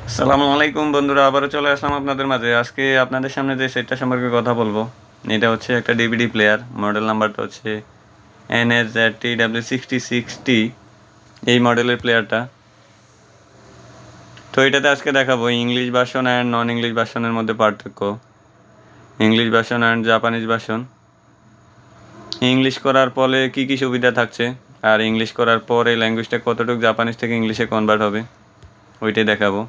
আসসালামু আলাইকুম বন্ধুরা, আবারও চলে আসলাম আপনাদের মাঝে। আজকে আপনাদের সামনে যে সেটটা সম্পর্কে কথা বলবো, এটা হচ্ছে একটা ডিভিডি প্লেয়ার। মডেল নাম্বারটা হচ্ছে NSZTW66T, এই মডেলের প্লেয়ারটা। তো এটাতে আজকে দেখাবো English version and non English ভার্সনের মধ্যে পার্থক্য, English version and Japanese version, English করার পরে কী কী সুবিধা থাকছে, আর ইংলিশ করার পরে ল্যাঙ্গুয়েজটা কতটুকু জাপানিজ থেকে ইংলিশে কনভার্ট হবে, ওইটাই দেখাবো।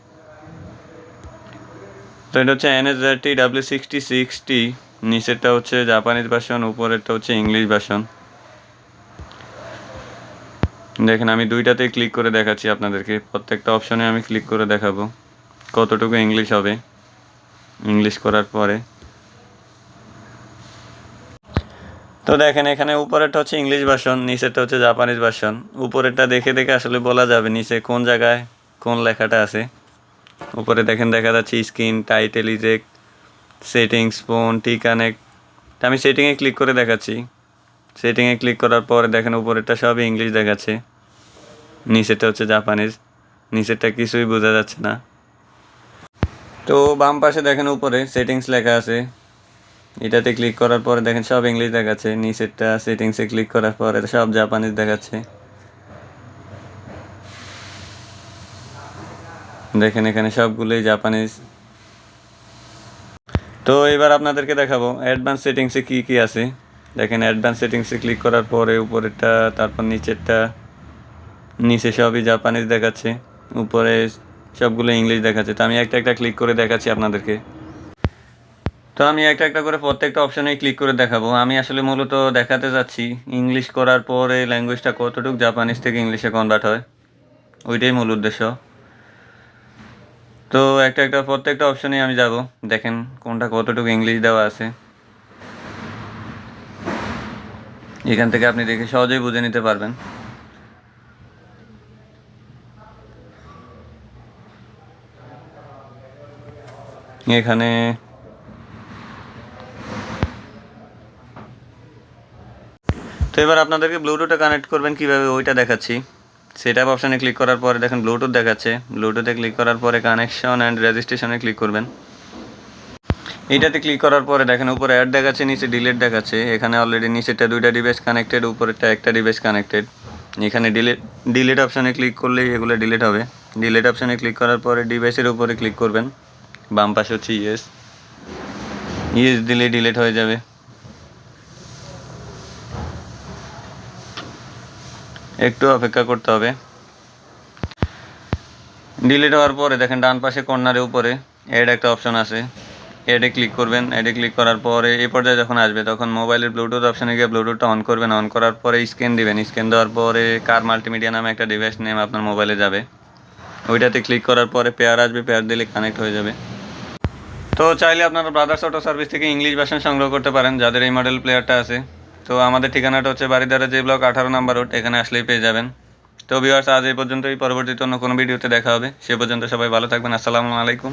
তো এটা হচ্ছে NSZTW66T, নিচেরটা হচ্ছে জাপানিজ ভার্সন, উপরেরটা হচ্ছে ইংলিশ ভার্সন। দেখেন, আমি দুইটাতেই ক্লিক করে দেখাচ্ছি আপনাদেরকে। প্রত্যেকটা অপশনে আমি ক্লিক করে দেখাবো কতটুকু ইংলিশ হবে ইংলিশ করার পরে। তো দেখেন, এখানে উপরেরটা হচ্ছে ইংলিশ ভার্সন, নিচেরটা হচ্ছে জাপানিজ ভার্সন। উপরেরটা দেখে দেখে আসলে বলা যাবে নিচে কোন জায়গায় কোন লেখাটা আছে। উপরে দেখেন দেখা যাচ্ছে screen, title, eject, settings, phone, T connect. আমি সেটিংয়ে ক্লিক করে দেখাচ্ছি। সেটিংয়ে ক্লিক করার পরে দেখেন উপরেরটা সবই ইংলিশ দেখাচ্ছে, নিচেরটা হচ্ছে জাপানিজ। নিচেরটা কিছুই বোঝা যাচ্ছে না। তো বাম পাশে দেখেন উপরে সেটিংস লেখা আছে, এটাতে ক্লিক করার পরে দেখেন সব ইংলিশ দেখাচ্ছে। নিচেরটা সেটিংসে ক্লিক করার পরে সব জাপানিজ দেখাচ্ছে। দেখেন এখানে সবগুলোই জাপানিজ। তো এবার আপনাদেরকে দেখাবো অ্যাডভান্স সেটিংসে কী কী আছে। দেখেন অ্যাডভান্স সেটিংসে ক্লিক করার পরে উপরেরটা, তারপর নিচেরটা, নিচে সবই জাপানিজ দেখাচ্ছে, উপরে সবগুলো ইংলিশ দেখাচ্ছে। তো আমি একটা একটা ক্লিক করে দেখাচ্ছি আপনাদেরকে। তো আমি একটা একটা করে প্রত্যেকটা অপশনেই ক্লিক করে দেখাবো। আমি আসলে মূলত দেখাতে যাচ্ছি ইংলিশ করার পরে ল্যাঙ্গুয়েজটা কতটুকু জাপানিজ থেকে ইংলিশে কনভার্ট হয়, ওইটাই মূল উদ্দেশ্য। তো একটা একটা প্রত্যেকটা অপশনেই আমি যাব, দেখেন কোনটা কতটুকু ইংলিশ দেওয়া আছে। এখান থেকে আপনি দেখে সহজেই বুঝে নিতে পারবেন। এখানে তো এবার আপনাদেরকে ব্লুটুথে কানেক্ট করবেন কীভাবে ওইটা দেখাচ্ছি। সেটআপ অপশানে ক্লিক করার পরে দেখেন ব্লুটুথ দেখাচ্ছে। ব্লুটুথে ক্লিক করার পরে কানেকশন অ্যান্ড রেজিস্ট্রেশনে ক্লিক করবেন। এইটাতে ক্লিক করার পরে দেখেন উপরে অ্যাড দেখাচ্ছে, নিচে ডিলিট দেখাচ্ছে। এখানে অলরেডি নিচেরটা দুইটা ডিভাইস কানেক্টেড, উপরেরটা একটা ডিভাইস কানেক্টেড। এখানে ডিলিট অপশানে ক্লিক করলেই এগুলো ডিলিট হবে। ডিলিট অপশানে ক্লিক করার পরে ডিভাইসের উপরে ক্লিক করবেন। বাম পাশে হচ্ছে ইয়েস, ইয়েস দিলে ডিলিট হয়ে যাবে। একটু অপেক্ষা করতে হবে। ডিলিট হওয়ার পরে দেখেন ডান পাশে কর্নারে উপরে অ্যাড একটা অপশন আছে, অ্যাডে ক্লিক করবেন। অ্যাডে ক্লিক করার পরে এই পর্যায়ে যখন আসবে তখন মোবাইলের ব্লুটুথ অপশানে গিয়ে ব্লুটুথটা অন করবেন। অন করার পরে স্ক্যান দিবেন। স্ক্যান দেওয়ার পরে কার মাল্টিমিডিয়া নামে একটা ডিভাইস নেম আপনার মোবাইলে যাবে, ওইটাতে ক্লিক করার পরে পেয়ার আসবে, পেয়ার দিলে কানেক্ট হয়ে যাবে। তো চাইলে আপনারা ব্রাদার্স অটো সার্ভিস থেকে ইংলিশ ভার্সন সংগ্রহ করতে পারেন যাদের এই মডেল প্লেয়ারটা আছে। তো আমাদের ঠিকানাটা হচ্ছে বারিধারা যে ব্লক 18 নম্বর রোড, এখানে আসলেই পেয়ে যাবেন। তো ভিউয়ার্স, আজ এই পর্যন্তই। পরবর্তীতে অন্য কোনো ভিডিওতে দেখা হবে। সে পর্যন্ত সবাই ভালো থাকবেন। আসসালামু আলাইকুম।